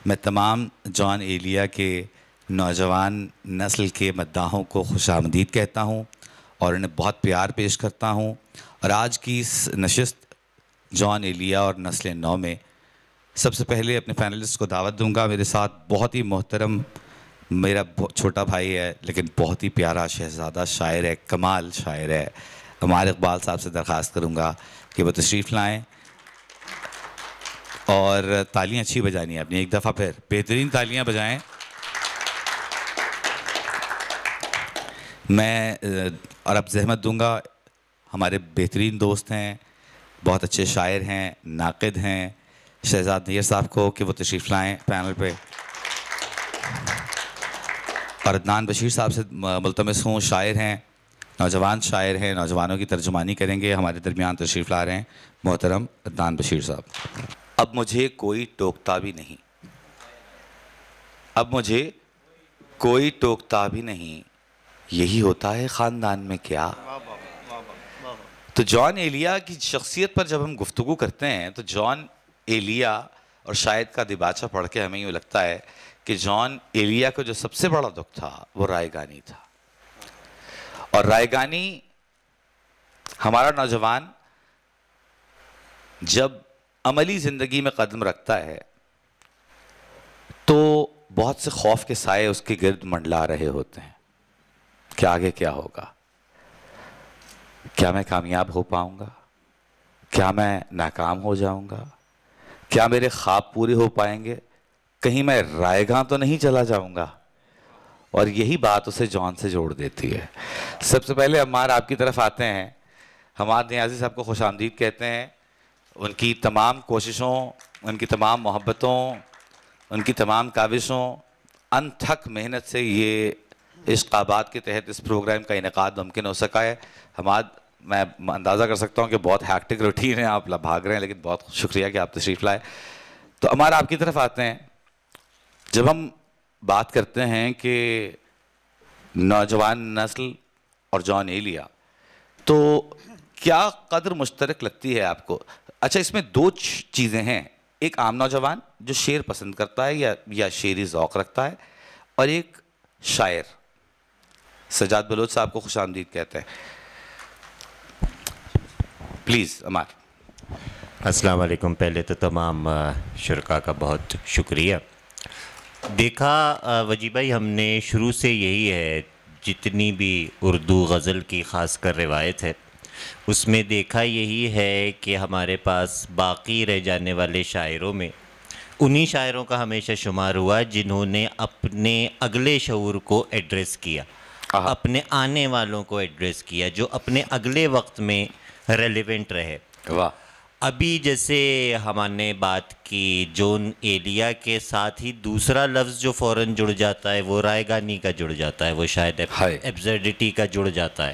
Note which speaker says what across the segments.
Speaker 1: میں تمام جان ایلیا کے نوجوان نسل کے مداحوں کو خوش آمدید کہتا ہوں اور انہیں بہت پیار پیش کرتا ہوں. اور آج کی اس نشست جان ایلیا اور نسل نو میں سب سے پہلے اپنے پینلسٹ کو دعوت دوں گا. میرے ساتھ بہت ہی محترم میرا چھوٹا بھائی ہے لیکن بہت ہی پیارا شہزادہ شاعر ہے, کمال شاعر ہے. عمار اقبال صاحب سے درخواست کروں گا کہ وہ تشریف لائیں اور تالیاں اچھی بجانی ہیں اپنی, ایک دفعہ پھر بہترین تالیاں بجائیں. میں اور اب زحمت دوں گا, ہمارے بہترین دوست ہیں, بہت اچھے شاعر ہیں, ناقد ہیں, شہزاد نیر صاحب کو کہ وہ تشریف لائیں پینل پہ. اور عدنان بشیر صاحب سے ملتمس ہوں, شاعر ہیں, نوجوان شاعر ہیں, نوجوانوں کی ترجمانی کریں گے. ہمارے درمیان تشریف لا رہے ہیں محترم عدنان بشیر صاحب. اب مجھے کوئی ٹوکتا بھی نہیں, اب مجھے کوئی ٹوکتا بھی نہیں, یہی ہوتا ہے خاندان میں کیا. تو جان ایلیا کی شخصیت پر جب ہم گفتگو کرتے ہیں تو جان ایلیا اور شاید کا دیباچہ پڑھ کے ہمیں یوں لگتا ہے کہ جان ایلیا کو جو سب سے بڑا دکھ تھا وہ رائے گانی تھا. اور رائے گانی ہمارا نوجوان جب عملی زندگی میں قدم رکھتا ہے تو بہت سے خوف کے سائے اس کے گرد منڈلا رہے ہوتے ہیں کہ آگے کیا ہوگا, کیا میں کامیاب ہو پاؤں گا, کیا میں ناکام ہو جاؤں گا, کیا میرے خواب پورے ہو پائیں گے, کہیں میں رائے گاں تو نہیں چلا جاؤں گا. اور یہی بات اسے جان سے جوڑ دیتی ہے. سب سے پہلے عمار آپ کی طرف آتے ہیں. عمار نیازی صاحب کو خوش آمدید کہتے ہیں. ان کی تمام کوششوں, ان کی تمام محبتوں, ان کی تمام کاوشوں, انتھک محنت سے یہ عشق آباد کے تحت اس پروگرام کا انعقاد ممکن ہو سکا ہے. عمار, میں اندازہ کر سکتا ہوں کہ بہت ہیکٹک روٹین ہے, آپ بھاگ رہے ہیں, لیکن بہت شکریہ کہ آپ تشریف لائے. تو عمار آپ کی طرف آتے ہیں. جب ہم بات کرتے ہیں کہ نوجوان نسل اور جان ایلیا, تو کیا قدر مشترک لگتی ہے آپ کو؟ اچھا, اس میں دو چیزیں ہیں, ایک عام نوجوان جو شعر پسند کرتا ہے یا شعری ذوق رکھتا ہے, اور ایک شاعر. سجاد بلوچ صاحب کو خوش آمدید کہتے ہیں. پلیز عمار.
Speaker 2: السلام علیکم. پہلے تو تمام شرکاء کا بہت شکریہ. دیکھا وجی بھائی, ہم نے شروع سے یہی ہے, جتنی بھی اردو غزل کی خاص کر روایت ہے اس میں دیکھا یہی ہے کہ ہمارے پاس باقی رہ جانے والے شاعروں میں انہی شاعروں کا ہمیشہ شمار ہوا جنہوں نے اپنے اگلے شعور کو ایڈریس کیا, اپنے آنے والوں کو ایڈریس کیا, جو اپنے اگلے وقت میں ریلیونٹ رہے.
Speaker 1: واہ.
Speaker 2: ابھی جیسے ہم نے بات کی جان ایلیا کے ساتھ ہی دوسرا لفظ جو فوراً جڑ جاتا ہے وہ رائے گانی کا جڑ جاتا ہے, وہ شاید ایبزرڈیٹی کا جڑ جاتا ہے.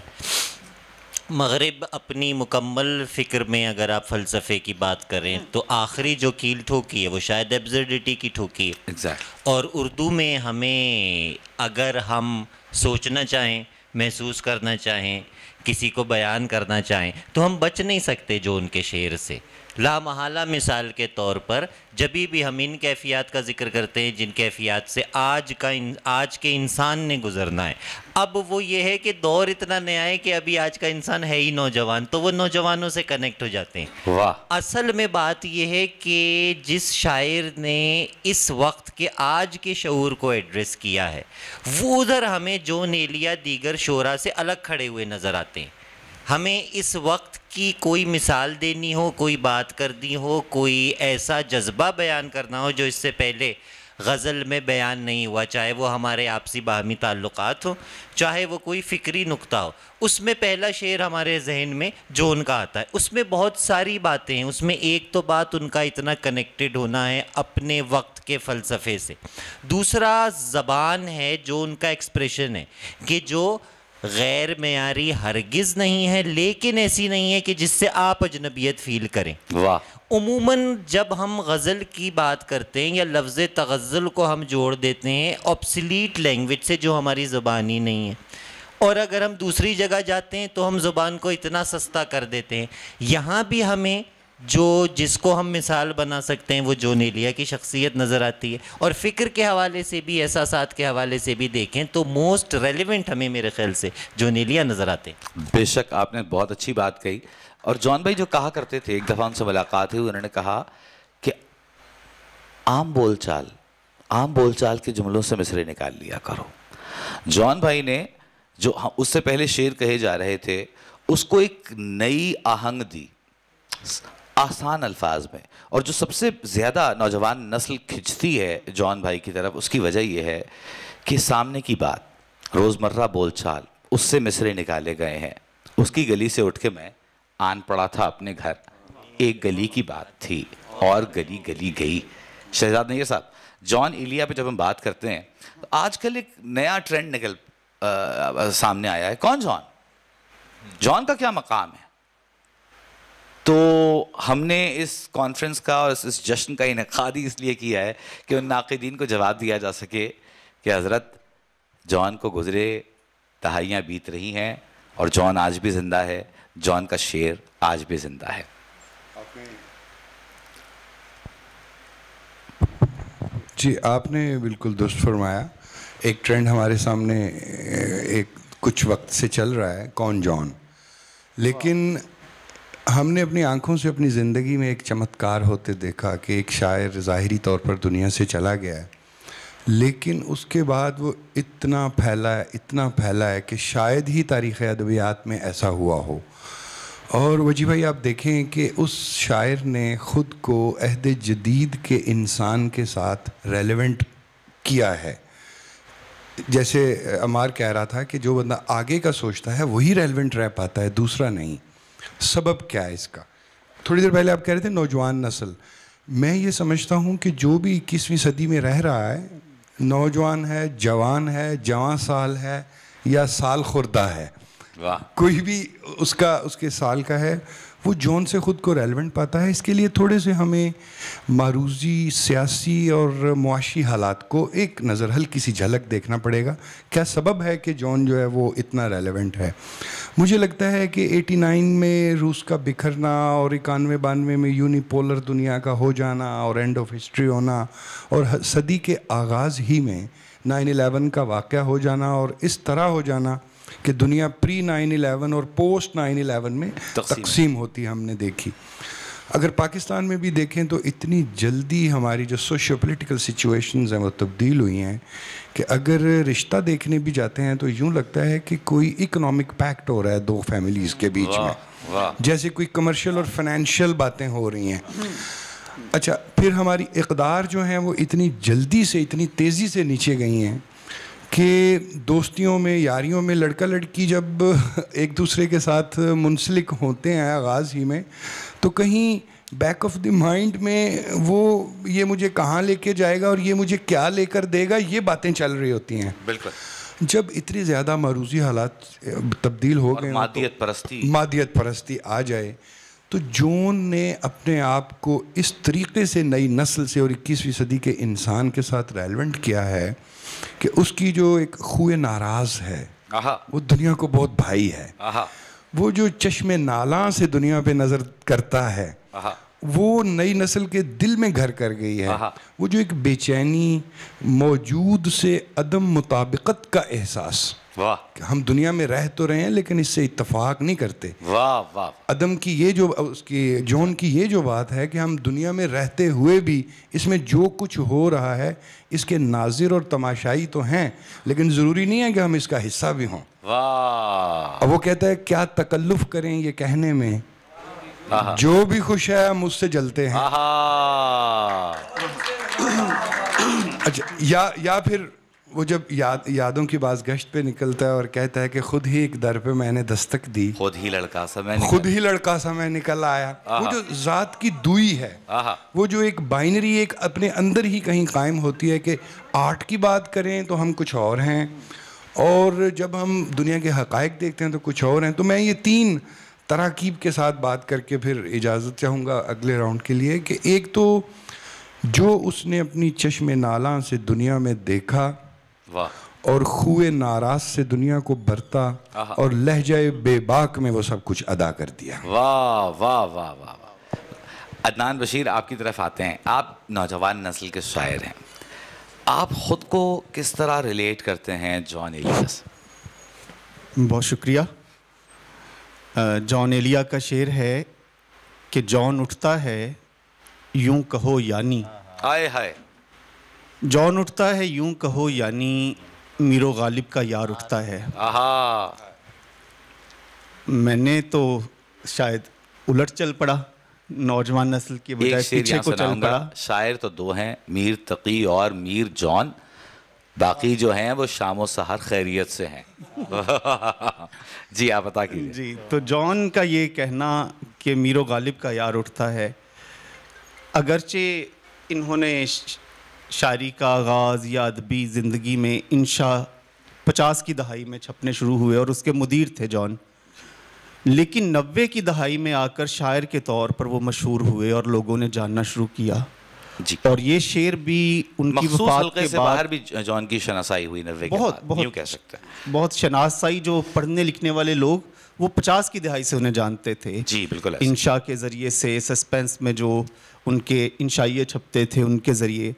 Speaker 2: مغرب اپنی مکمل فکر میں اگر آپ فلسفے کی بات کریں تو آخری جو کیل ٹھوکی ہے وہ شاید ایبزرڈیٹی کی ٹھوکی ہے. اور اردو میں ہمیں اگر ہم سوچنا چاہیں, محسوس کرنا چاہیں, کسی کو بیان کرنا چاہیں تو ہم بچ نہیں سکتے جو ان کے شعر سے. لا محالہ مثال کے طور پر جبھی بھی ہم ان کیفیات کا ذکر کرتے ہیں جن کیفیات سے آج کے انسان نے گزرنا ہے. اب وہ یہ ہے کہ دور اتنا نیا ہے کہ ابھی آج کا انسان ہے ہی نوجوان, تو وہ نوجوانوں سے کنیکٹ ہو جاتے ہیں.
Speaker 1: واہ.
Speaker 2: اصل میں بات یہ ہے کہ جس شاعر نے اس وقت کے آج کے شعور کو ایڈریس کیا ہے وہ ادھر ہمیں جان ایلیا دیگر شعراء سے الگ کھڑے ہوئے نظر آتے ہیں. ہمیں اس وقت کی کوئی مثال دینی ہو, کوئی بات کرنی ہو, کوئی ایسا جذبہ بیان کرنا ہو جو اس سے پہلے غزل میں بیان نہیں ہوا, چاہے وہ ہمارے آپسی باہمی تعلقات ہو, چاہے وہ کوئی فکری نقطہ ہو, اس میں پہلا شعر ہمارے ذہن میں جو ان کا آتا ہے اس میں بہت ساری باتیں ہیں. اس میں ایک تو بات ان کا اتنا کنیکٹڈ ہونا ہے اپنے وقت کے فلسفے سے, دوسرا زبان ہے جو ان کا ایکسپریشن ہے کہ جو غیر معیاری ہرگز نہیں ہے لیکن ایسی نہیں ہے کہ جس سے آپ اجنبیت فیل کریں.
Speaker 1: واہ.
Speaker 2: عموماً جب ہم غزل کی بات کرتے ہیں یا لفظ تغزل کو ہم جوڑ دیتے ہیں آبسلیٹ لینگویج سے جو ہماری زبان ہی نہیں ہے, اور اگر ہم دوسری جگہ جاتے ہیں تو ہم زبان کو اتنا سستا کر دیتے ہیں. یہاں بھی ہمیں جو جس کو ہم مثال بنا سکتے ہیں وہ جون ایلیا کی شخصیت نظر آتی ہے. اور فکر کے حوالے سے بھی, احساسات کے حوالے سے بھی دیکھیں تو موسٹ ریلیونٹ ہمیں میرے خیال سے جون ایلیا نظر آتے ہیں.
Speaker 1: بے شک آپ نے بہت اچھی بات کہی. اور جان بھائی جو کہا کرتے تھے, ایک دفعہ ان سے ملاقات ہوئی, انہوں نے کہا کہ عام بول چال کے جملوں سے مصرے نکال لیا کرو. جان بھائی نے جو اس سے پہلے شعر کہے جا رہے تھے اس کو ایک نئی آہنگ دی, آسان الفاظ میں. اور جو سب سے زیادہ نوجوان نسل کھنچتی ہے جان بھائی کی طرف, اس کی وجہ یہ ہے کہ سامنے کی بات, روزمرہ بول چال, اس سے مصرے نکالے گئے ہیں. اس کی گلی سے اٹھ کے میں آن پڑا تھا اپنے گھر, ایک گلی کی بات تھی اور گلی گلی گئی. شہزاد نیر صاحب, جان ایلیا پہ جب ہم بات کرتے ہیں تو آج کل ایک نیا ٹرینڈ سامنے آیا ہے, کون جان کا کیا مقام ہے. تو ہم نے اس کانفرنس کا اور اس جشن کا انعقاد ہی اس لیے کیا ہے کہ ان ناقدین کو جواب دیا جا سکے کہ حضرت جان کو گزرے دہائیاں بیت رہی ہیں اور جان آج بھی زندہ ہے, جان کا شعر آج بھی زندہ ہے.
Speaker 3: جی آپ نے بالکل درست فرمایا. ایک ٹرینڈ ہمارے سامنے ایک کچھ وقت سے چل رہا ہے, کون جان. لیکن ہم نے اپنی آنکھوں سے اپنی زندگی میں ایک چمتکار ہوتے دیکھا کہ ایک شاعر ظاہری طور پر دنیا سے چلا گیا ہے, لیکن اس کے بعد وہ اتنا پھیلا ہے کہ شاید ہی تاریخ ادبیات میں ایسا ہوا ہو. اور وجی بھائی آپ دیکھیں کہ اس شاعر نے خود کو عہد جدید کے انسان کے ساتھ ریلیونٹ کیا ہے. جیسے عمار کہہ رہا تھا کہ جو بندہ آگے کا سوچتا ہے وہی ریلیونٹ رہ پاتا ہے, دوسرا نہیں. سبب کیا ہے اس کا؟ تھوڑی دیر پہلے آپ کہہ رہے تھے نوجوان نسل. میں یہ سمجھتا ہوں کہ جو بھی 21ویں صدی میں رہ رہا ہے, نوجوان ہے, جوان ہے, جوان سال ہے یا سال خوردہ ہے, کوئی بھی اس کے سال کا ہے, وہ جون سے خود کو ریلیونٹ پاتا ہے. اس کے لیے تھوڑے سے ہمیں معروضی سیاسی اور معاشی حالات کو ایک نظر ہلکی سی جھلک دیکھنا پڑے گا. کیا سبب ہے کہ جون جو ہے وہ اتنا ریلیونٹ ہے؟ مجھے لگتا ہے کہ 89 میں روس کا بکھرنا اور 91-92 میں یونیپولر دنیا کا ہو جانا اور اینڈ آف ہسٹری ہونا, اور صدی کے آغاز ہی میں 9/11 کا واقعہ ہو جانا اور اس طرح ہو جانا کہ دنیا پری 9/11 اور پوسٹ 9/11 میں تقسیم ہوتی ہم نے دیکھی. اگر پاکستان میں بھی دیکھیں تو اتنی جلدی ہماری جو سوشیو پولیٹیکل سچویشنز ہیں وہ تبدیل ہوئی ہیں کہ اگر رشتہ دیکھنے بھی جاتے ہیں تو یوں لگتا ہے کہ کوئی اکنامک پیکٹ ہو رہا ہے دو فیملیز کے بیچ میں, جیسے کوئی کمرشل اور فائنینشیل باتیں ہو رہی ہیں. اچھا, پھر ہماری اقدار جو ہیں وہ اتنی جلدی سے اتنی تیزی سے نیچے گئی ہیں کہ دوستیوں میں, یاریوں میں لڑکا لڑکی جب ایک دوسرے کے ساتھ منسلک ہوتے ہیں آغاز ہی میں, تو کہیں بیک آف دی مائنڈ میں وہ یہ مجھے کہاں لے کے جائے گا اور یہ مجھے کیا لے کر دے گا, یہ باتیں چل رہی ہوتی ہیں.
Speaker 1: بالکل.
Speaker 3: جب اتنی زیادہ معروضی حالات تبدیل ہو گئے, مادیت پرستی آ جائے, تو جون نے اپنے آپ کو اس طریقے سے نئی نسل سے اور 21ویں صدی کے انسان کے ساتھ ریلیونٹ کیا ہے کہ اس کی جو ایک خوئے ناراض ہے وہ دنیا کو بہت بھائی ہے. وہ جو چشم نالاں سے دنیا پہ نظر کرتا ہے وہ نئی نسل کے دل میں گھر کر گئی ہے. وہ جو ایک بے چینی, موجود سے عدم مطابقت کا احساس, کہ ہم دنیا میں رہ تو رہے ہیں لیکن اس سے اتفاق نہیں کرتے. عدم کی یہ جو اس کی جون کی یہ جو بات ہے کہ ہم دنیا میں رہتے ہوئے بھی اس میں جو کچھ ہو رہا ہے اس کے ناظر اور تماشائی تو ہیں, لیکن ضروری نہیں ہے کہ ہم اس کا حصہ بھی ہوں. اب وہ کہتا ہے کیا تکلف کریں یہ کہنے میں, جو بھی خوش ہے ہم اس سے جلتے ہیں. اچھا, یا پھر وہ جب یادوں کی باز گشت پہ نکلتا ہے اور کہتا ہے کہ خود ہی ایک در پہ میں نے دستک دی,
Speaker 1: خود ہی لڑکا سا میں
Speaker 3: نکل آیا. وہ جو ذات کی دوئی ہے, وہ جو ایک بائنری ایک اپنے اندر ہی کہیں قائم ہوتی ہے کہ آرٹ کی بات کریں تو ہم کچھ اور ہیں اور جب ہم دنیا کے حقائق دیکھتے ہیں تو کچھ اور ہیں. تو میں یہ 3 تراکیب کے ساتھ بات کر کے پھر اجازت چاہوں گا اگلے راؤنڈ کے لیے کہ ایک تو جو اس نے اپنی چشم نالاں سے دنیا میں دیکھا اور خوئے ناراض سے دنیا کو برتا اور لہجہ بے باک میں وہ سب کچھ ادا کر دیا.
Speaker 1: واہ واہ واہ واہ. عدنان بشیر آپ کی طرف آتے ہیں. آپ نوجوان نسل کے شاعر ہیں, آپ خود کو کس طرح ریلیٹ کرتے ہیں جان ایلیا سے؟
Speaker 4: بہت شکریہ. جان ایلیا کا شعر ہے کہ جان اٹھتا ہے یوں کہو یعنی,
Speaker 1: ہائے ہائے,
Speaker 4: جان اٹھتا ہے یوں کہو یعنی میر و غالب کا یار اٹھتا ہے.
Speaker 1: آہا,
Speaker 4: میں نے تو شاید الٹ چل پڑا, نوجوان نسل کی بجائے
Speaker 1: ایک شعر
Speaker 4: پیچھے
Speaker 1: یہاں
Speaker 4: کو چل
Speaker 1: سناؤں گا.
Speaker 4: پڑا.
Speaker 1: شاعر تو دو ہیں, میر تقی اور میر جان, باقی جو ہیں وہ شام و سحر خیریت سے ہیں. جی آپ بتا کیجیے.
Speaker 4: جی, تو جان کا یہ کہنا کہ میر و غالب کا یار اٹھتا ہے, اگرچہ انہوں نے شاعری کا آغاز یا ادبی زندگی میں انشاء 50 کی دہائی میں چھپنے شروع ہوئے اور اس کے مدیر تھے جان, لیکن 90 کی دہائی میں آ کر شاعر کے طور پر وہ مشہور ہوئے اور لوگوں نے جاننا شروع کیا.
Speaker 1: جی,
Speaker 4: اور یہ شعر بھی ان کی
Speaker 1: مخصوص
Speaker 4: وفات
Speaker 1: حلقے
Speaker 4: کے
Speaker 1: سے
Speaker 4: بعد
Speaker 1: باہر بھی جان کی شناسائی ہوئی 90 کے بعد, یوں کہہ سکتے ہیں.
Speaker 4: بہت شناسائی, جو پڑھنے لکھنے والے لوگ وہ 50 کی دہائی سے انہیں جانتے تھے.
Speaker 1: جی بالکل ایسے.
Speaker 4: انشاء کے ذریعے سے, سسپینس میں جو ان کے انشائیے چھپتے تھے ان کے ذریعے.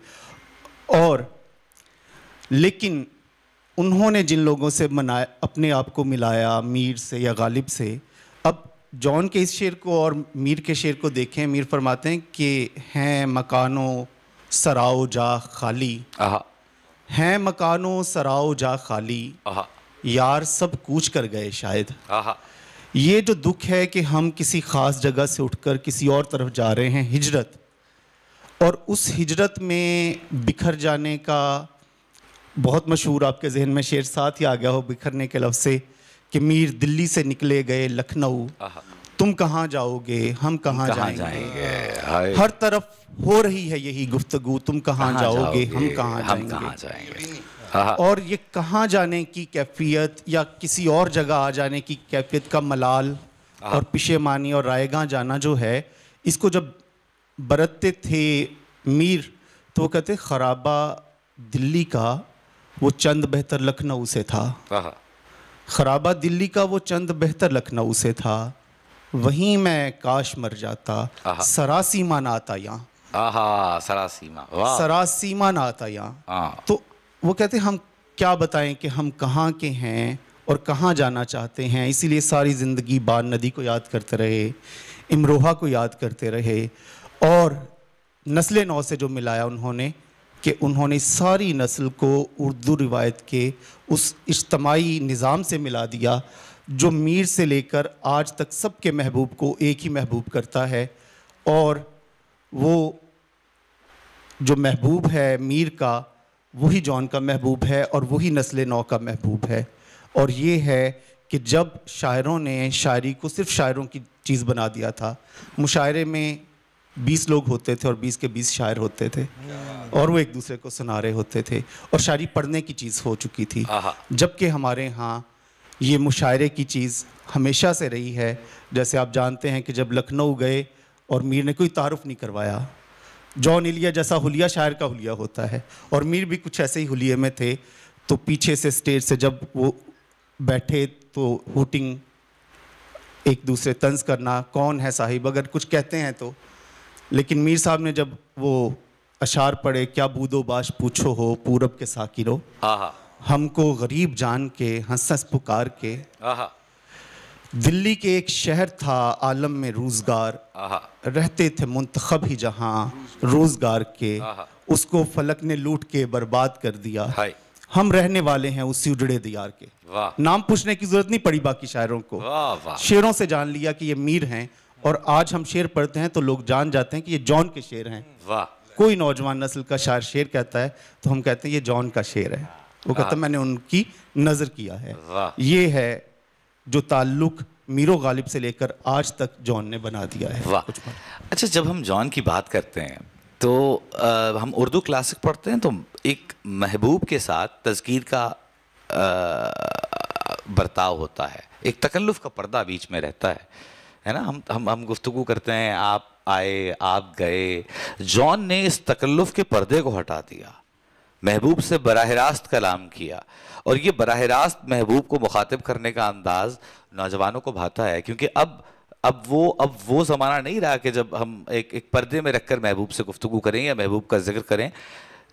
Speaker 4: اور لیکن انہوں نے جن لوگوں سے اپنے آپ کو ملایا, میر سے یا غالب سے. اب جان کے اس شعر کو اور میر کے شعر کو دیکھیں, میر فرماتے ہیں کہ ہیں مکانوں سراؤ جا خالی, ہیں مکانوں سراؤ جا خالی, یار سب کوچ کر گئے شاید. یہ جو دکھ ہے کہ ہم کسی خاص جگہ سے اٹھ کر کسی اور طرف جا رہے ہیں, ہجرت, اور اس ہجرت میں بکھر جانے کا, بہت مشہور آپ کے ذہن میں شعر ساتھ ہی آ گیا ہو بکھرنے کے لفظ سے, کہ میر دلی سے نکلے گئے لکھنؤ, تم کہاں جاؤ گے ہم کہاں جائیں گے, ہر طرف ہو رہی ہے یہی گفتگو, تم کہاں جاؤ گے ہم کہاں جائیں گے. اور یہ کہاں جانے کی کیفیت یا کسی اور جگہ آ جانے کی کیفیت کا ملال اور پشیمانی اور رائے گاں جانا جو ہے, اس کو جب برتتے تھے میر تو وہ کہتے خرابہ دلی کا وہ چند بہتر لکھنؤ سے تھا. خرابہ دلی کا وہ چند بہتر لکھنؤ سے تھا, وہیں میں کاش مر جاتا, سراسیما نہ آتا یہاں, سراسیما نہ آتا یہاں. تو وہ کہتے ہم کیا بتائیں کہ ہم کہاں کے ہیں اور کہاں جانا چاہتے ہیں. اسی لیے ساری زندگی بان ندی کو یاد کرتے رہے, امروہہ کو یاد کرتے رہے, اور نسل نو سے جو ملایا انہوں نے, کہ انہوں نے ساری نسل کو اردو روایت کے اس اجتماعی نظام سے ملا دیا جو میر سے لے کر آج تک سب کے محبوب کو ایک ہی محبوب کرتا ہے. اور وہ جو محبوب ہے میر کا, وہی جان کا محبوب ہے اور وہی نسل نو کا محبوب ہے. اور یہ ہے کہ جب شاعروں نے شاعری کو صرف شاعروں کی چیز بنا دیا تھا, مشاعرے میں 20 لوگ ہوتے تھے اور 20 کے 20 شاعر ہوتے تھے, اور وہ ایک دوسرے کو سنا رہے ہوتے تھے, اور شاعری پڑھنے کی چیز ہو چکی تھی. جبکہ ہمارے ہاں یہ مشاعرے کی چیز ہمیشہ سے رہی ہے. جیسے آپ جانتے ہیں کہ جب لکھنؤ گئے اور میر نے کوئی تعارف نہیں کروایا, جان ایلیا جیسا حلیہ شاعر کا حلیہ ہوتا ہے, اور میر بھی کچھ ایسے ہی حلیے میں تھے, تو پیچھے سے سٹیج سے جب وہ بیٹھے تو ہوٹنگ, ایک دوسرے طنز کرنا, کون ہے صاحب, اگر کچھ کہتے ہیں تو. لیکن میر صاحب نے جب وہ اشعار پڑھے, کیا بود و باش پوچھو ہو پورب کے ساکرو, ہم کو غریب جان کے ہنس ہنس پکار کے, دلی کے ایک شہر تھا عالم میں روزگار, رہتے تھے منتخب ہی جہاں روزگار کے, اس کو فلک نے لوٹ کے برباد کر دیا, ہم رہنے والے ہیں اسی اجڑے دیار کے. نام پوچھنے کی ضرورت نہیں پڑی باقی شاعروں کو, شعروں سے جان لیا کہ یہ میر ہیں, اور آج ہم شعر پڑھتے ہیں تو لوگ جان جاتے ہیں کہ یہ جان کے شعر ہیں. کوئی نوجوان نسل کا شاعر شعر کہتا ہے تو ہم کہتے ہیں یہ جان کا شعر ہے, وہ کہتا ہے میں نے ان کی نظر کیا ہے. یہ ہے جو تعلق میر و غالب سے لے کر آج تک جان نے بنا دیا ہے.
Speaker 1: اچھا, جب ہم جان کی بات کرتے ہیں تو ہم اردو کلاسک پڑھتے ہیں تو ایک محبوب کے ساتھ تذکیر کا برتاؤ ہوتا ہے, ایک تکلف کا پردہ بیچ میں رہتا ہے نا. ہم گفتگو کرتے ہیں, آپ آئے آپ گئے, جان نے اس تکلف کے پردے کو ہٹا دیا, محبوب سے براہ راست کلام کیا, اور یہ براہ راست محبوب کو مخاطب کرنے کا انداز نوجوانوں کو بھاتا ہے, کیونکہ اب اب وہ زمانہ نہیں رہا کہ جب ہم ایک پردے میں رکھ کر محبوب سے گفتگو کریں یا محبوب کا ذکر کریں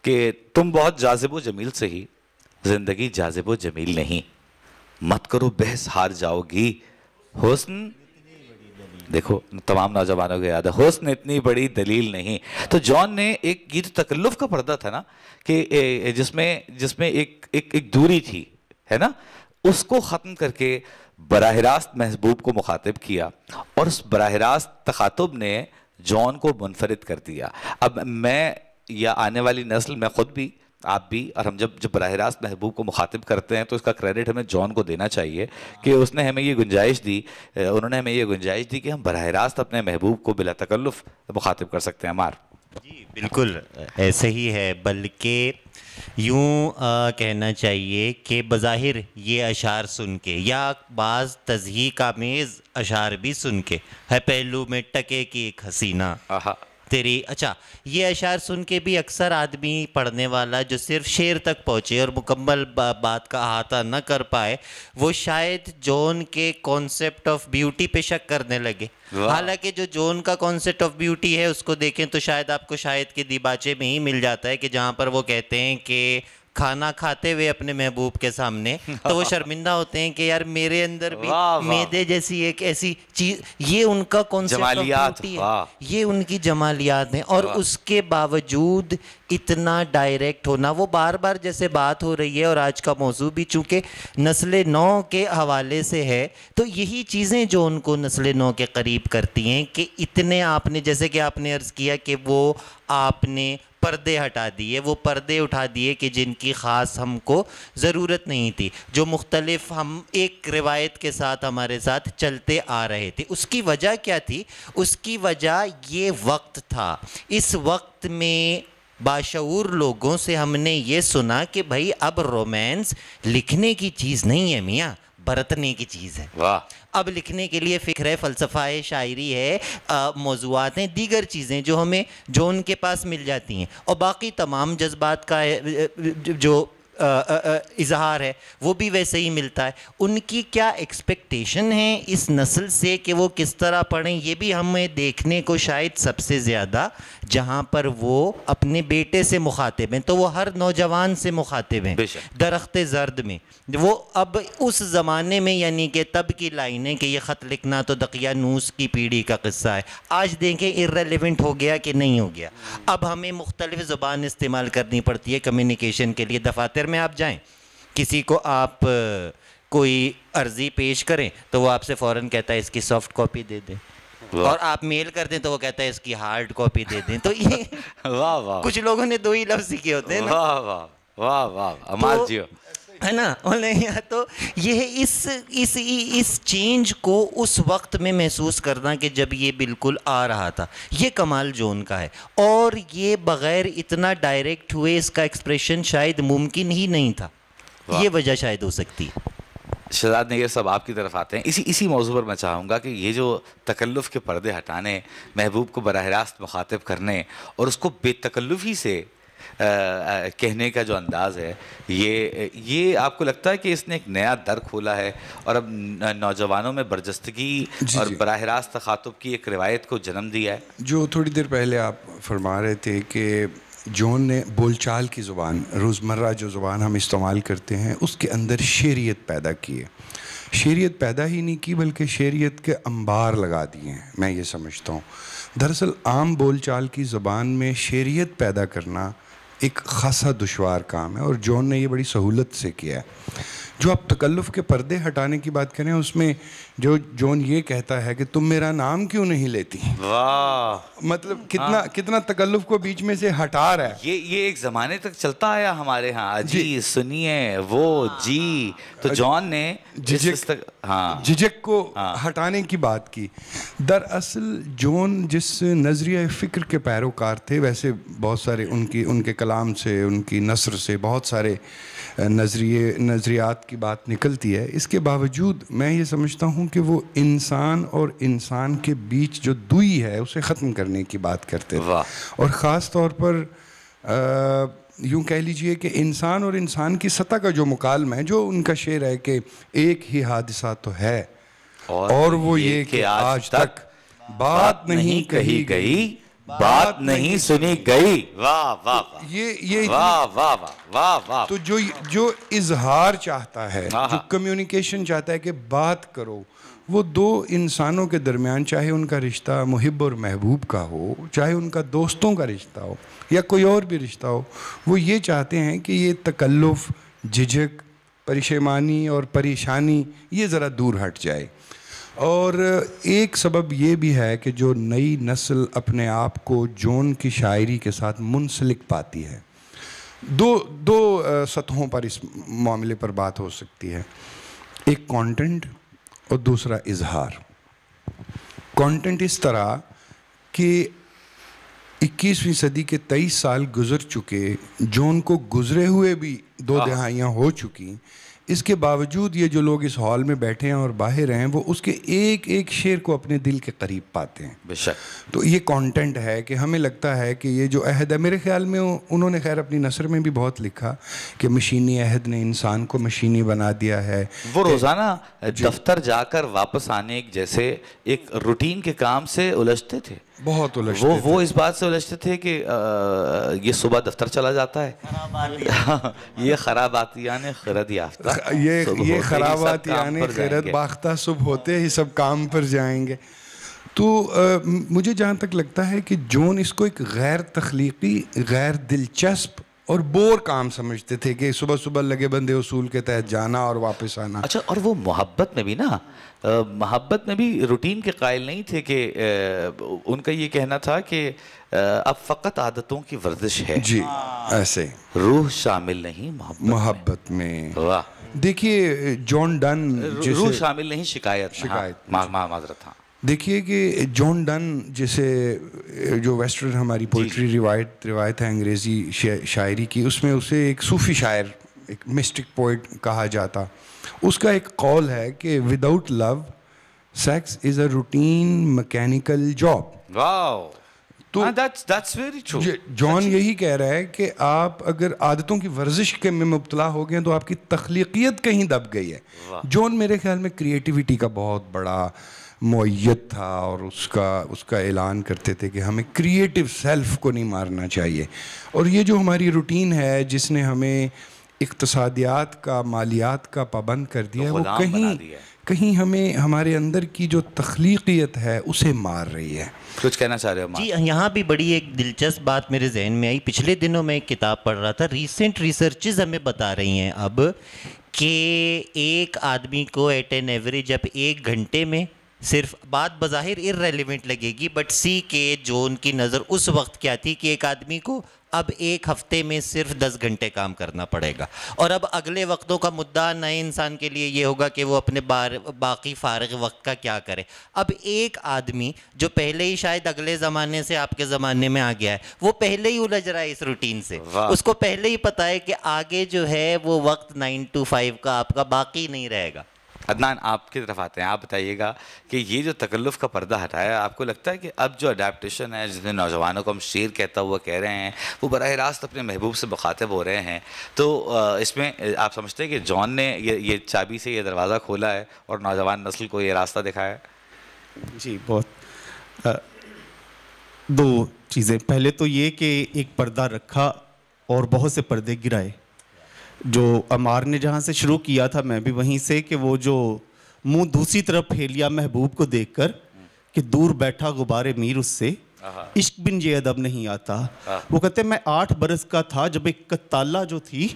Speaker 1: کہ تم بہت جاذب و جمیل سے ہی، زندگی جاذب و جمیل نہیں، مت کرو بحث ہار جاؤ گی، حسن دیکھو تمام نوجوانوں کو یاد ہے، حسن اتنی بڑی دلیل نہیں. تو جان نے ایک یہ جو تکلف کا پردہ تھا نا کہ جس میں ایک دوری تھی ہے نا، اس کو ختم کر کے براہ راست محبوب کو مخاطب کیا، اور اس براہ راست تخاطب نے جان کو منفرد کر دیا. اب میں یا آنے والی نسل، میں خود بھی، آپ بھی، اور ہم جب براہ راست محبوب کو مخاطب کرتے ہیں تو اس کا کریڈٹ ہمیں جان کو دینا چاہیے کہ اس نے ہمیں یہ گنجائش دی، انہوں نے ہمیں یہ گنجائش دی کہ ہم براہ راست اپنے محبوب کو بلا تکلف مخاطب کر سکتے ہیں. عمار
Speaker 2: جی بالکل ایسے ہی ہے، بلکہ یوں کہنا چاہیے کہ بظاہر یہ اشعار سن کے یا بعض تضحیک آمیز اشعار بھی سن کے، ہے پہلو میں ٹکے کی ایک حسینہ تیری، اچھا یہ اشعار سن کے بھی اکثر آدمی پڑھنے والا جو صرف شعر تک پہنچے اور مکمل بات کا احاطہ نہ کر پائے، وہ شاید جون کے کانسیپٹ آف بیوٹی پہ شک کرنے لگے. حالانکہ جو جون کا کانسیپٹ آف بیوٹی ہے اس کو دیکھیں تو شاید آپ کو شاید کے دیباچے میں ہی مل جاتا ہے کہ جہاں پر وہ کہتے ہیں کہ کھانا کھاتے ہوئے اپنے محبوب کے سامنے تو وہ شرمندہ ہوتے ہیں کہ یار میرے اندر بھی میدے جیسی ایک ایسی چیز، یہ ان کا کانسیپٹ آف بیوٹی ہے، یہ ان کی جمالیات ہیں. اور اس کے باوجود اتنا ڈائریکٹ ہونا، وہ بار بار جیسے بات ہو رہی ہے، اور آج کا موضوع بھی چونکہ نسل نو کے حوالے سے ہے، تو یہی چیزیں جو ان کو نسل نو کے قریب کرتی ہیں کہ اتنے آپ نے، جیسے کہ آپ نے عرض کیا کہ وہ آپ نے پردے ہٹا دیے، وہ پردے اٹھا دیے کہ جن کی خاص ہم کو ضرورت نہیں تھی، جو مختلف ہم ایک روایت کے ساتھ ہمارے ساتھ چلتے آ رہے تھے. اس کی وجہ کیا تھی؟ اس کی وجہ یہ وقت تھا. اس وقت میں باشعور لوگوں سے ہم نے یہ سنا کہ بھائی اب رومانس لکھنے کی چیز نہیں ہے میاں، برتنے کی چیز ہے. اب لکھنے کے لیے فکر ہے، فلسفہ ہے، شاعری ہے، موضوعات ہیں، دیگر چیزیں جو ہمیں جو ان کے پاس مل جاتی ہیں، اور باقی تمام جذبات کا جو اظہار ہے وہ بھی ویسے ہی ملتا ہے. ان کی کیا ایکسپیکٹیشن ہے اس نسل سے کہ وہ کس طرح پڑھیں، یہ بھی ہمیں دیکھنے کو شاید سب سے زیادہ جہاں پر وہ اپنے بیٹے سے مخاطب ہیں تو وہ ہر نوجوان سے مخاطب ہیں. درخت زرد میں وہ اب اس زمانے میں، یعنی کہ تب کی لائنیں کہ یہ خط لکھنا تو دقیانوس کی پیڑھی کا قصہ ہے، آج دیکھیں ارریلیونٹ ہو گیا کہ نہیں ہو گیا. اب ہمیں مختلف زبان استعمال کرنی پڑتی ہے کمیونیکیشن کے لیے. دفاتر میں آپ جائیں، کسی کو آپ کوئی عرضی پیش کریں تو وہ آپ سے فوراً کہتا ہے اس کی سافٹ کاپی دے دیں، اور آپ میل کر دیں تو وہ کہتا ہے اس کی ہارڈ کاپی دے دیں. تو یہ کچھ لوگوں نے دو ہی لفظ سیکھے ہوتے ہیں نا، ہے نا. تو یہ اس چینج کو اس وقت میں محسوس کرنا کہ جب یہ بالکل آ رہا تھا، یہ کمال جون کا ہے. اور یہ بغیر اتنا ڈائریکٹ ہوئے اس کا ایکسپریشن شاید ممکن ہی نہیں تھا. یہ وجہ شاید ہو سکتی ہے.
Speaker 1: شہزاد نیر صاحب آپ کی طرف آتے ہیں. اسی موضوع پر میں چاہوں گا کہ یہ جو تکلف کے پردے ہٹانے، محبوب کو براہ راست مخاطب کرنے اور اس کو بے تکلفی سے کہنے کا جو انداز ہے، یہ آپ کو لگتا ہے کہ اس نے ایک نیا در کھولا ہے اور اب نوجوانوں میں برجستگی اور براہ راست تخاطب کی ایک روایت کو جنم دیا ہے؟ جو
Speaker 3: تھوڑی دیر پہلے آپ فرما رہے تھے کہ جون نے بول چال کی زبان، روزمرہ جو زبان ہم استعمال کرتے ہیں، اس کے اندر شعریت پیدا کی ہے. شعریت پیدا ہی نہیں کی بلکہ شعریت کے انبار لگا دیے ہیں، میں یہ سمجھتا ہوں. دراصل عام بول چال کی زبان میں شعریت پیدا کرنا ایک خاصا دشوار کام ہے، اور جون نے یہ بڑی سہولت سے کیا ہے. جو آپ تکلف کے پردے ہٹانے کی بات کریں، اس میں جو جون یہ کہتا ہے کہ تم میرا نام کیوں نہیں لیتی، واہ، مطلب کتنا تکلف کو بیچ میں سے ہٹا رہا ہے. یہ ایک زمانے تک چلتا آیا ہمارے ہاں، جی سنیے وہ جی. تو جون نے جھجک کو ہٹانے کی بات کی. دراصل جون جس نظریہ فکر کے پیروکار تھے، ویسے بہت سارے ان کے کلام سے، ان کی نثر سے بہت سارے نظریات کی بات نکلتی ہے. اس کے باوجود میں یہ سمجھتا ہوں کہ وہ انسان اور انسان کے بیچ جو دوئی ہے اسے ختم کرنے کی بات کرتے تھے. اور خاص طور پر یوں کہہ لیجئے کہ انسان اور انسان کی سطح کا جو مکالمہ ہے، جو ان کا شعر ہے کہ ایک ہی حادثہ تو ہے اور وہ یہ کہ آج تک بات نہیں کہی گئی،
Speaker 1: بات نہیں سنی گئی. واہ واہ واہ،
Speaker 3: یہ
Speaker 1: واہ واہ واہ واہ.
Speaker 3: تو جو اظہار چاہتا ہے، جو کمیونیکیشن چاہتا ہے کہ بات کرو، وہ دو انسانوں کے درمیان، چاہے ان کا رشتہ محب اور محبوب کا ہو، چاہے ان کا دوستوں کا رشتہ ہو یا کوئی اور بھی رشتہ ہو، وہ یہ چاہتے ہیں کہ یہ تکلف، جھجک، پریشانی اور پریشانی یہ ذرا دور ہٹ جائے. اور ایک سبب یہ بھی ہے کہ جو نئی نسل اپنے آپ کو جون کی شاعری کے ساتھ منسلک پاتی ہے. دو سطحوں پر اس معاملے پر بات ہو سکتی ہے، ایک کانٹینٹ اور دوسرا اظہار. کانٹینٹ اس طرح کہ 21ویں صدی کے 23 سال گزر چکے، جون کو گزرے ہوئے بھی 2 دہائیاں ہو چکی، اس کے باوجود یہ جو لوگ اس ہال میں بیٹھے ہیں اور باہر ہیں، وہ اس کے ایک ایک شعر کو اپنے دل کے قریب پاتے ہیں.
Speaker 1: بے شک.
Speaker 3: تو یہ کانٹینٹ ہے کہ ہمیں لگتا ہے کہ یہ جو عہد ہے، میرے خیال میں انہوں نے خیر اپنی نثر میں بھی بہت لکھا کہ مشینی عہد نے انسان کو مشینی بنا دیا ہے.
Speaker 1: وہ روزانہ دفتر جا کر واپس آنے جیسے ایک روٹین کے کام سے الجھتے تھے.
Speaker 3: بہت الجھتے تھے.
Speaker 1: وہ اس بات سے الجھتے تھے کہ یہ صبح دفتر چلا جاتا ہے، یہ خراباتیان خرد یافتہ،
Speaker 3: یہ خراباتیان خرد باختہ، صبح ہوتے ہی سب کام پر جائیں گے. تو مجھے جہاں تک لگتا ہے کہ جون اس کو ایک غیر تخلیقی، غیر دلچسپ اور بور کام سمجھتے تھے کہ صبح صبح لگے بندے اصول کے تحت جانا اور واپس آنا.
Speaker 1: اچھا، اور وہ محبت میں بھی نا، محبت میں بھی روٹین کے قائل نہیں تھے کہ ان کا یہ کہنا تھا کہ اب فقط عادتوں کی ورزش ہے.
Speaker 3: جی ایسے
Speaker 1: روح شامل نہیں
Speaker 3: محبت میں.
Speaker 1: واہ.
Speaker 3: دیکھیے جان ڈن،
Speaker 1: روح شامل نہیں، شکایت. معذرت. ہاں
Speaker 3: دیکھیے کہ جان ڈن جیسے جو ویسٹرن ہماری پوئٹری روایت ہے انگریزی شاعری کی، اس میں اسے ایک صوفی شاعر، ایک مسٹک پوئٹ کہا جاتا. اس کا ایک قول ہے کہ without love sex is a routine mechanical job.
Speaker 1: Wow.
Speaker 3: تو جان یہی کہہ رہا ہے کہ آپ اگر عادتوں کی ورزش کے میں مبتلا ہو گئے تو آپ کی تخلیقیت کہیں دب گئی ہے. جان میرے خیال میں کریٹیوٹی کا بہت بڑا معید تھا، اور اس کا اعلان کرتے تھے کہ ہمیں کریٹیو سیلف کو نہیں مارنا چاہیے. اور یہ جو ہماری روٹین ہے جس نے ہمیں اقتصادیات کا، مالیات کا پابند کر دیا ہے، وہ کہیں ہمیں ہمارے اندر کی جو تخلیقیت ہے اسے مار رہی ہے.
Speaker 1: کچھ کہنا چاہ رہے ہو؟
Speaker 2: جی یہاں بھی بڑی ایک دلچسپ بات میرے ذہن میں آئی. پچھلے دنوں میں ایک کتاب پڑھ رہا تھا، ریسنٹ ریسرچز ہمیں بتا رہی ہیں اب کہ ایک آدمی کو ایٹ این ایوریج اب 1 گھنٹے میں، صرف بات بظاہر ارریلیونٹ لگے گی بٹ سی کے جون کی نظر اس وقت کیا تھی کہ ایک آدمی کو اب 1 ہفتے میں صرف 10 گھنٹے کام کرنا پڑے گا. اور اب اگلے وقتوں کا مدعا نئے انسان کے لیے یہ ہوگا کہ وہ اپنے باقی فارغ وقت کا کیا کرے. اب ایک آدمی جو پہلے ہی شاید اگلے زمانے سے آپ کے زمانے میں آ گیا ہے، وہ پہلے ہی الجھ رہا ہے اس روٹین سے. اس کو پہلے ہی پتا ہے کہ آگے جو ہے وہ وقت 9 to 5 کا آپ کا باقی نہیں رہے گا.
Speaker 1: عدنان آپ کی طرف آتے ہیں، آپ بتائیے گا کہ یہ جو تکلف کا پردہ ہٹایا، آپ کو لگتا ہے کہ اب جو اڈیپٹیشن ہے جس میں نوجوانوں کو ہم شیر کہتا ہوا کہہ رہے ہیں، وہ براہ راست اپنے محبوب سے مخاطب ہو رہے ہیں، تو اس میں آپ سمجھتے ہیں کہ جان نے یہ چابی سے یہ دروازہ کھولا ہے اور نوجوان نسل کو یہ راستہ دکھایا ہے؟
Speaker 4: جی بہت 2 چیزیں. پہلے تو یہ کہ ایک پردہ رکھا اور بہت سے پردے گرائے. جو عمار نے جہاں سے شروع کیا تھا میں بھی وہیں سے، کہ وہ جو منہ دوسری طرف پھیر لیا محبوب کو دیکھ کر کہ دور بیٹھا غبار میر اس سے عشق بن یہ ادب نہیں آتا. وہ کہتے ہیں میں 8 برس کا تھا جب ایک کتالہ جو تھی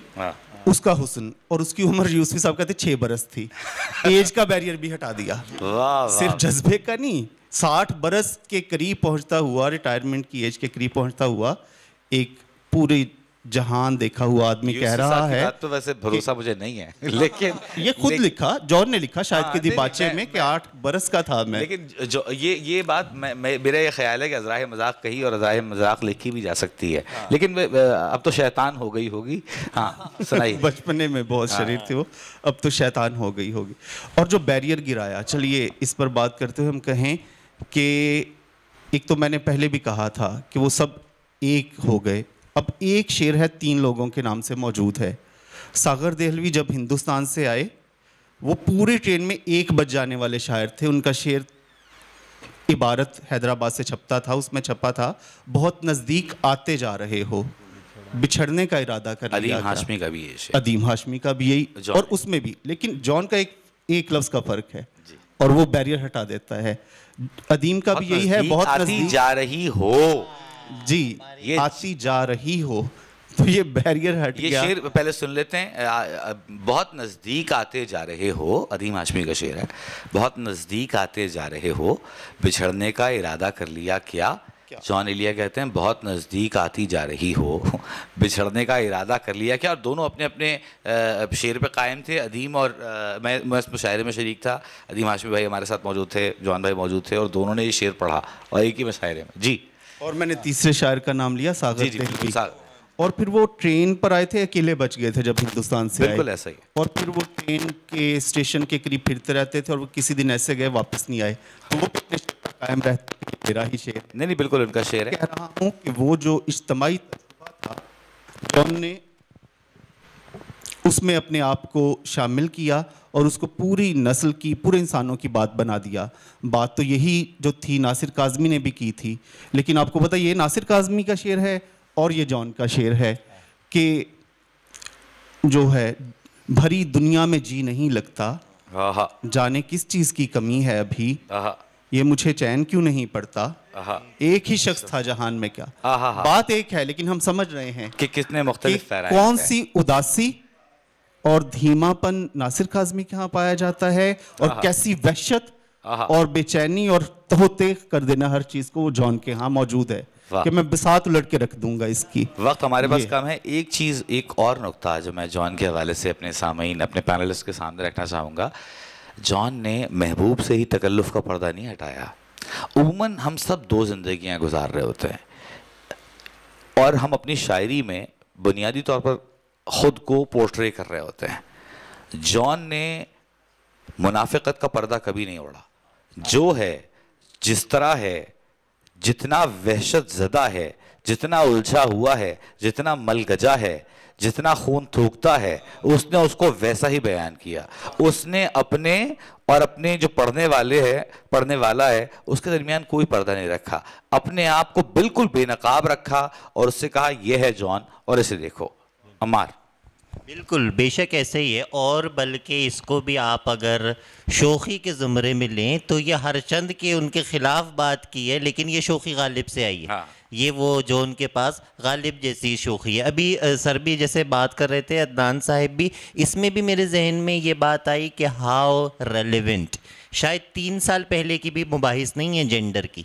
Speaker 4: اس کا حسن، اور اس کی عمر یوسفی صاحب کہتے 6 برس تھی. ایج کا بیریئر بھی ہٹا دیا، صرف جذبے کا نہیں. 60 برس کے قریب پہنچتا ہوا، ریٹائرمنٹ کی ایج کے قریب پہنچتا ہوا، ایک پورے جہان دیکھا ہوا آدمی کہہ رہا ہے.
Speaker 1: تو ویسے بھروسہ مجھے نہیں ہے، لیکن
Speaker 4: یہ خود لکھا، جان نے لکھا شاید کے دیباچے میں کہ 8 برس کا تھا میں.
Speaker 1: لیکن جو یہ بات میرا یہ خیال ہے کہ ازراہ مذاق کہی اور ازراہ مذاق لکھی بھی جا سکتی ہے، لیکن اب تو شیطان ہو گئی ہوگی. ہاں سنائیے.
Speaker 4: بچپنے میں بہت شریر تھے وہ، اب تو شیطان ہو گئی ہوگی. اور جو بیریئر گرایا، چلیے اس پر بات کرتے ہوئے ہم کہیں کہ ایک تو میں نے پہلے بھی کہا تھا کہ وہ سب ایک ہو گئے. اب ایک شعر ہے 3 لوگوں کے نام سے موجود ہے. ساغر دہلوی جب ہندوستان سے آئے وہ پوری ٹرین میں ایک بج جانے والے شاعر تھے. ان کا شعر عبارت حیدرآباد سے چھپتا تھا, اس میں چھپا تھا بہت نزدیک آتے جا رہے ہو, بچھڑنے کا ارادہ کر لیا.
Speaker 1: ادیم ہاشمی کا بھی یہ شعر,
Speaker 4: ادیم ہاشمی کا بھی یہی, اور اس میں بھی, لیکن جان کا ایک لفظ کا فرق ہے اور وہ بیریئر ہٹا دیتا ہے. ادیم کا بھی یہی ہے, بہت
Speaker 1: آتی جا رہی ہو,
Speaker 4: جی آتی جا رہی ہو, تو یہ بیریئر ہٹ گیا.
Speaker 1: یہ شعر پہلے سن لیتے ہیں. بہت نزدیک آتے جا رہے ہو, ادیم ہاشمی کا شعر ہے. بہت نزدیک آتے جا رہے ہو, بچھڑنے کا ارادہ کر لیا کیا. جان ایلیا کہتے ہیں بہت نزدیک آتی جا رہی ہو, بچھڑنے کا ارادہ کر لیا کیا. اور دونوں اپنے اپنے شعر پہ قائم تھے. ادیم اور میں اس مشاعرے میں شریک تھا. ادیم ہاشمی بھائی ہمارے ساتھ موجود تھے, جان بھائی موجود تھے, اور دونوں نے یہ شعر پڑھا اور ایک ہی مشاعرے میں. جی,
Speaker 4: اور میں نے تیسرے شاعر کا نام لیا ساغر دہلوی.
Speaker 1: جی,
Speaker 4: اور پھر وہ ٹرین پر آئے تھے, اکیلے بچ گئے تھے جب ہندوستان سے آئے.
Speaker 1: بالکل ایسا ہی.
Speaker 4: اور پھر وہ ٹرین کے اسٹیشن کے قریب پھرتے رہتے تھے, اور وہ کسی دن ایسے گئے واپس نہیں آئے. تو وہ اپنے شعر پر قائم رہتے تھے. میرا ہی شعر
Speaker 1: نہیں بالکل ان کا شعر ہے.
Speaker 4: کہہ رہا ہوں کہ وہ جو اجتماعی تجربہ تھا, جان نے اس میں اپنے آپ کو شامل کیا اور اس کو پوری نسل کی, پورے انسانوں کی بات بنا دیا. بات تو یہی جو تھی ناصر کاظمی نے بھی کی تھی, لیکن آپ کو پتہ یہ ناصر کاظمی کا شعر ہے اور یہ جان کا شعر ہے کہ جو ہے بھری دنیا میں جی نہیں لگتا, جانے کس چیز کی کمی ہے ابھی, یہ مجھے چین کیوں نہیں پڑتا, ایک ہی شخص تھا جہان میں کیا. بات ایک ہے لیکن ہم سمجھ رہے ہیں
Speaker 1: کہ کتنے مختلف
Speaker 4: کون سی اداسی اور دھیما پن ناصر کاظمی کے ہاں پایا جاتا ہے, اور کیسی وحشت اور بے چینی اور تہوتے کر دینا ہر چیز کو وہ جان کے ہاں موجود ہے کہ میں بساط الٹ کے رکھ دوں گا اس کی.
Speaker 1: وقت ہمارے پاس کم ہے. ایک چیز, ایک اور نقطہ جو میں جان کے حوالے سے اپنے سامعین, اپنے پینلسٹ کے سامنے رکھنا چاہوں گا. جان نے محبوب سے ہی تکلف کا پردہ نہیں ہٹایا. عموماً ہم سب دو زندگیاں گزار رہے ہوتے ہیں اور ہم اپنی شاعری میں بنیادی طور پر خود کو پورٹرے کر رہے ہوتے ہیں. جان نے منافقت کا پردہ کبھی نہیں اوڑھا. جو ہے, جس طرح ہے, جتنا وحشت زدہ ہے, جتنا الجھا ہوا ہے, جتنا ملگجا ہے, جتنا خون تھوکتا ہے, اس نے اس کو ویسا ہی بیان کیا. اس نے اپنے اور اپنے جو پڑھنے والا ہے اس کے درمیان کوئی پردہ نہیں رکھا. اپنے آپ کو بالکل بے نقاب رکھا اور اس سے کہا یہ ہے جان اور اسے دیکھو. عمار.
Speaker 2: بالکل بے شک ایسے ہی ہے, اور بلکہ اس کو بھی آپ اگر شوخی کے زمرے میں لیں تو یہ ہر چند کے ان کے خلاف بات کی ہے, لیکن یہ شوخی غالب سے آئی ہے. یہ وہ جو ان کے پاس غالب جیسی شوخی ہے. ابھی سر بھی جیسے بات کر رہے تھے, عدنان صاحب بھی, اس میں بھی میرے ذہن میں یہ بات آئی کہ ہاؤ ریلیونٹ. شاید 3 سال پہلے کی بھی مباحث نہیں ہے جینڈر کی.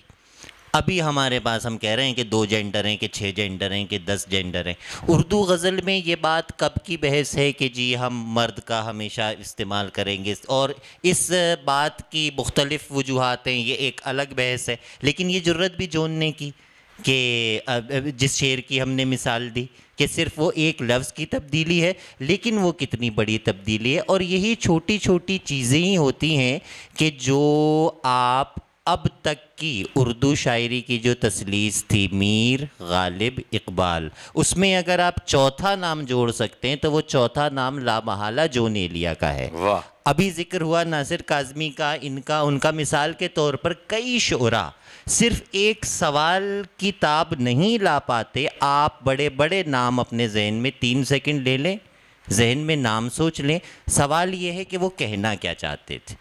Speaker 2: ابھی ہمارے پاس ہم کہہ رہے ہیں کہ 2 جینڈر ہیں, کہ 6 جینڈر ہیں, کہ 10 جینڈر ہیں. اردو غزل میں یہ بات کب کی بحث ہے کہ جی ہم مرد کا ہمیشہ استعمال کریں گے, اور اس بات کی مختلف وجوہات ہیں, یہ ایک الگ بحث ہے. لیکن یہ جرت بھی جون نے کی کہ جس شعر کی ہم نے مثال دی کہ صرف وہ ایک لفظ کی تبدیلی ہے, لیکن وہ کتنی بڑی تبدیلی ہے. اور یہی چھوٹی چھوٹی چیزیں ہی ہوتی ہیں کہ جو آپ اب تک کی اردو شاعری کی جو تسلیس تھی, میر, غالب, اقبال, اس میں اگر آپ چوتھا نام جوڑ سکتے ہیں تو وہ چوتھا نام لامحالہ جون ایلیا کا ہے. ابھی ذکر ہوا ناصر کاظمی کا, ان کا مثال کے طور پر کئی شعراء صرف ایک سوال کی تاب نہیں لا پاتے. آپ بڑے بڑے نام اپنے ذہن میں 3 سیکنڈ لے لیں, ذہن میں نام سوچ لیں, سوال یہ ہے کہ وہ کہنا کیا چاہتے تھے.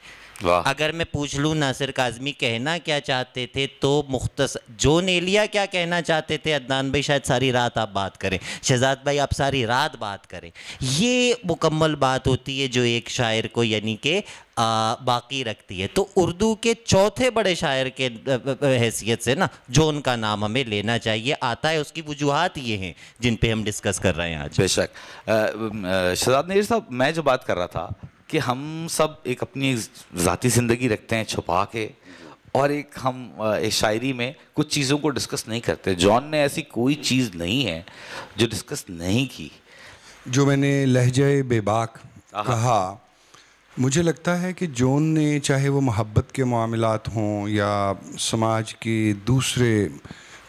Speaker 2: اگر میں پوچھ لوں ناصر کاظمی کہنا کیا چاہتے تھے تو مختصر, جون ایلیا کیا کہنا چاہتے تھے, عدنان بھائی شاید ساری رات آپ بات کریں, شہزاد بھائی آپ ساری رات بات کریں. یہ مکمل بات ہوتی ہے جو ایک شاعر کو یعنی کہ باقی رکھتی ہے. تو اردو کے چوتھے بڑے شاعر کے حیثیت سے نا جون کا نام ہمیں لینا چاہیے. آتا ہے, اس کی وجوہات یہ ہیں جن پہ ہم ڈسکس کر رہے ہیں آج.
Speaker 1: بے شک. شہزاد نذیر صاحب, میں جو بات کر رہا تھا کہ ہم سب ایک اپنی ذاتی زندگی رکھتے ہیں چھپا کے, اور ایک ہم ایک شاعری میں کچھ چیزوں کو ڈسکس نہیں کرتے. جان نے ایسی کوئی چیز نہیں ہے جو ڈسکس نہیں کی.
Speaker 3: جو میں نے لہجہ بے باک کہا, مجھے لگتا ہے کہ جون نے, چاہے وہ محبت کے معاملات ہوں یا سماج کے دوسرے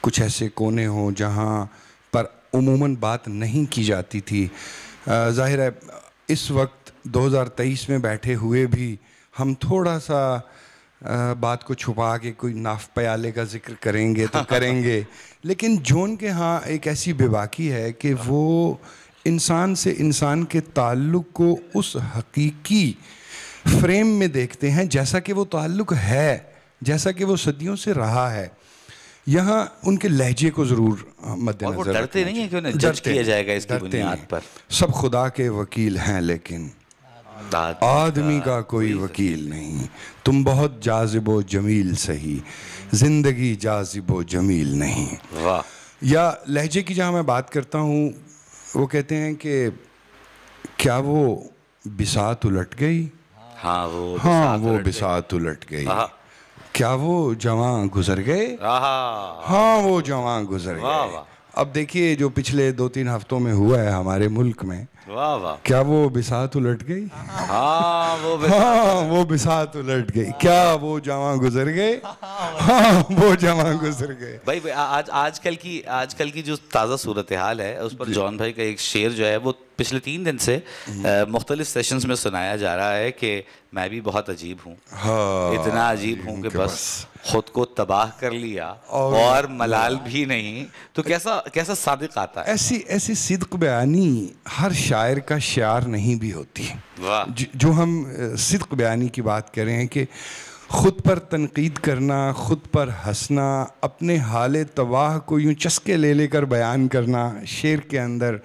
Speaker 3: کچھ ایسے کونے ہوں جہاں پر عموماً بات نہیں کی جاتی تھی, ظاہر ہے اس وقت 2023 میں بیٹھے ہوئے بھی ہم تھوڑا سا بات کو چھپا کے کوئی ناف پیالے کا ذکر کریں گے تو کریں گے، لیکن جون کے ہاں ایک ایسی بے باکی ہے کہ وہ انسان سے انسان کے تعلق کو اس حقیقی فریم میں دیکھتے ہیں جیسا کہ وہ تعلق ہے، جیسا کہ وہ صدیوں سے رہا ہے. یہاں ان کے لہجے کو ضرور مد نظر،
Speaker 1: اور وہ ڈرتے نہیں ہیں کہ انہیں جج کیا جائے گا اس کی بنیاد پر.
Speaker 3: سب خدا کے وکیل ہیں لیکن آدمی کا کوئی وکیل نہیں. تم بہت جاذب و جمیل سہی، زندگی جاذب و جمیل نہیں.
Speaker 1: واہ.
Speaker 3: یا لہجے کی جہاں میں بات کرتا ہوں، وہ کہتے ہیں کہ کیا وہ بساط الٹ گئی؟
Speaker 1: ہاں وہ
Speaker 3: بساط الٹ گئی. کیا وہ جواں گزر گئے؟ ہاں وہ جواں گزر گئے. اب دیکھیے جو پچھلے 2-3 ہفتوں میں ہوا ہے ہمارے ملک میں، کیا وہ بساط الٹ گئی؟ ہاں وہ بساط الٹ گئی. کیا وہ جواں گزر گئے؟ ہاں وہ جواں گزر گئے.
Speaker 1: بھائی آج کل کی جو تازہ صورتحال ہے اس پر جان بھائی کا ایک شعر جو ہے وہ پچھلے 3 دن سے مختلف سیشنز میں سنایا جا رہا ہے کہ میں بھی بہت عجیب ہوں، اتنا عجیب ہوں کہ بس خود کو تباہ کر لیا اور ملال بھی نہیں. تو کیسا صادق آتا ہے.
Speaker 3: ایسی صدق بیانی ہر شاعر کا شعار نہیں بھی ہوتی. جو ہم صدق بیانی کی بات کر رہے ہیں کہ خود پر تنقید کرنا، خود پر ہنسنا، اپنے حال تباہ کو یوں چسکے لے کر بیان کرنا شعر کے اندر،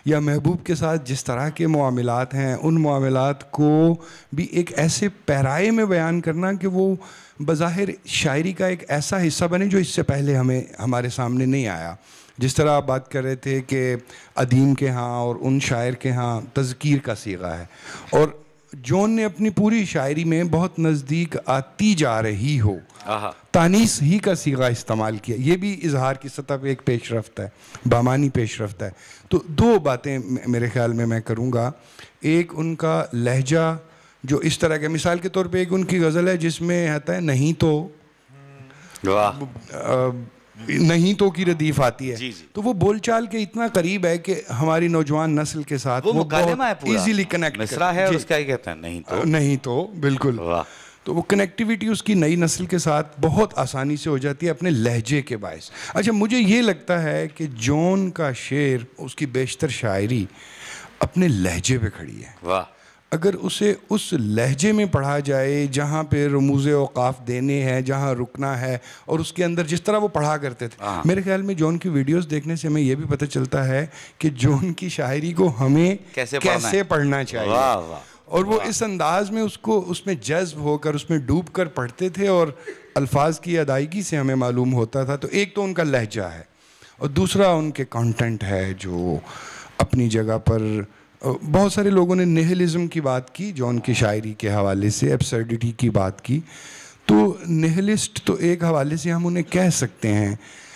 Speaker 3: یا محبوب کے ساتھ جس طرح کے معاملات ہیں ان معاملات کو بھی ایک ایسے پیرائے میں بیان کرنا کہ وہ بظاہر شاعری کا ایک ایسا حصہ بنے جو اس سے پہلے ہمارے سامنے نہیں آیا. جس طرح آپ بات کر رہے تھے کہ ادیم کے ہاں اور ان شاعر کے ہاں تذکیر کا صیغہ ہے، اور جون نے اپنی پوری شاعری میں بہت نزدیک آتی جا رہی ہو تانیث ہی کا صیغہ استعمال کیا. یہ بھی اظہار کی سطح پہ ایک پیش رفت ہے، بامانی پیش رفت ہے. تو 2 باتیں میرے خیال میں کروں گا. ایک ان کا لہجہ جو اس طرح کے، مثال کے طور پہ ایک ان کی غزل ہے جس میں آتا ہے نہیں تو کی ردیف آتی ہے. تو وہ بول چال کے اتنا قریب ہے کہ ہماری نوجوان نسل کے ساتھ وہ بہت ایزیلی کنیکٹ
Speaker 1: مصرع ہے. اور اس کا یہ کہتا ہے
Speaker 3: نہیں تو بالکل. تو وہ کنیکٹیویٹی اس کی نئی نسل کے ساتھ بہت آسانی سے ہو جاتی ہے اپنے لہجے کے باعث. اچھا مجھے یہ لگتا ہے کہ جون کا شعر، اس کی بیشتر شاعری اپنے لہجے پہ کھڑی ہے. اگر اسے اس لہجے میں پڑھا جائے جہاں پہ رموز اوقاف دینے ہیں، جہاں رکنا ہے، اور اس کے اندر جس طرح وہ پڑھا کرتے تھے، میرے خیال میں جون کی ویڈیوز دیکھنے سے ہمیں یہ بھی پتہ چلتا ہے کہ جون کی شاعری کو ہمیں کیسے پڑھنا چاہیے. اور وہ اس انداز میں اس میں جذب ہو کر، اس میں ڈوب کر پڑھتے تھے، اور الفاظ کی ادائیگی سے ہمیں معلوم ہوتا تھا. تو ایک تو ان کا لہجہ ہے، اور دوسرا ان کے کانٹینٹ ہے جو اپنی جگہ پر. بہت سارے لوگوں نے نیہلزم کی بات کی جون کی شاعری کے حوالے سے، ایبسرڈیٹی کی بات کی. تو نیہلسٹ تو ایک حوالے سے ہم انہیں کہہ سکتے ہیں،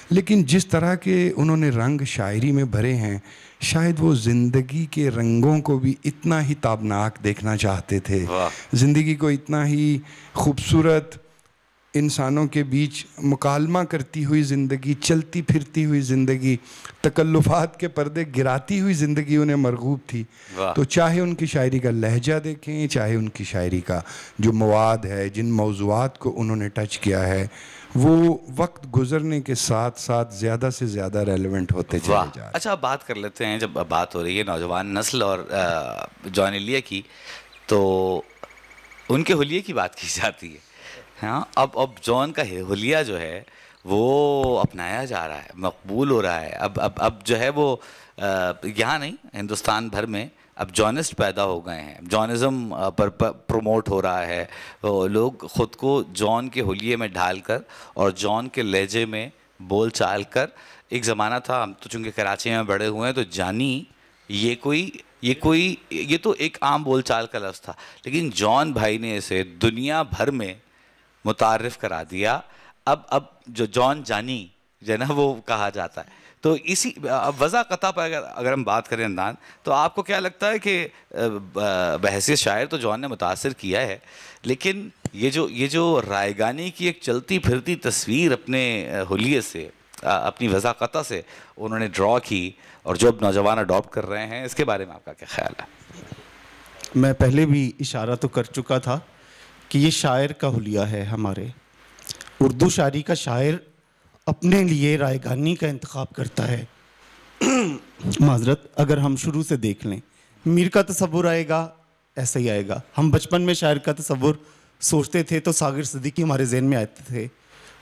Speaker 3: لیکن جس طرح کے انہوں نے رنگ شاعری میں بھرے ہیں، شاید وہ زندگی کے رنگوں کو بھی اتنا ہی تابناک دیکھنا چاہتے تھے. زندگی کو اتنا ہی خوبصورت، انسانوں کے بیچ مکالمہ کرتی ہوئی زندگی، چلتی پھرتی ہوئی زندگی، تکلفات کے پردے گراتی ہوئی زندگی انہیں مرغوب تھی. تو چاہے ان کی شاعری کا لہجہ دیکھیں، چاہے ان کی شاعری کا جو مواد ہے، جن موضوعات کو انہوں نے ٹچ کیا ہے، وہ وقت گزرنے کے ساتھ ساتھ زیادہ سے زیادہ ریلیونٹ ہوتے چلے جا رہے ہیں.
Speaker 1: اچھا بات کر لیتے ہیں، جب بات ہو رہی ہے نوجوان نسل اور جون ایلیا کی، تو ان کے حلیے کی بات کی جاتی ہے. ہاں اب جون کا حلیہ جو ہے وہ اپنایا جا رہا ہے، مقبول ہو رہا ہے. اب جو ہے وہ یہاں نہیں، ہندوستان بھر میں اب جونسٹ پیدا ہو گئے ہیں. جونزم پر پروموٹ ہو رہا ہے. لوگ خود کو جون کے حلیے میں ڈھال کر اور جون کے لہجے میں بول چال کر. ایک زمانہ تھا، ہم تو چونکہ کراچی میں بڑے ہوئے ہیں، تو جانی یہ تو ایک عام بول چال کا لفظ تھا، لیکن جون بھائی نے اسے دنیا بھر میں متعارف کرا دیا. اب جو جون جانی جو ہے نا وہ کہا جاتا ہے. تو اسی وضع قطع پر اگر ہم بات کریں اندان، تو آپ کو کیا لگتا ہے کہ بحیثیت شاعر تو جون نے متاثر کیا ہے، لیکن یہ جو رائگانی کی ایک چلتی پھرتی تصویر اپنے حلیے سے، اپنی وضع قطع سے انہوں نے ڈرا کی، اور جو اب نوجوان اڈاپٹ کر رہے ہیں، اس کے بارے میں آپ کا کیا خیال ہے؟
Speaker 4: میں پہلے بھی اشارہ تو کر چکا تھا کہ یہ شاعر کا حلیہ ہے ہمارے اردو شاعری کا. شاعر اپنے لیے رائے گانی کا انتخاب کرتا ہے. معذرت, اگر ہم شروع سے دیکھ لیں, میر کا تصور آئے گا ایسا ہی آئے گا. ہم بچپن میں شاعر کا تصور سوچتے تھے تو ساغر صدیقی ہمارے ذہن میں آتے تھے.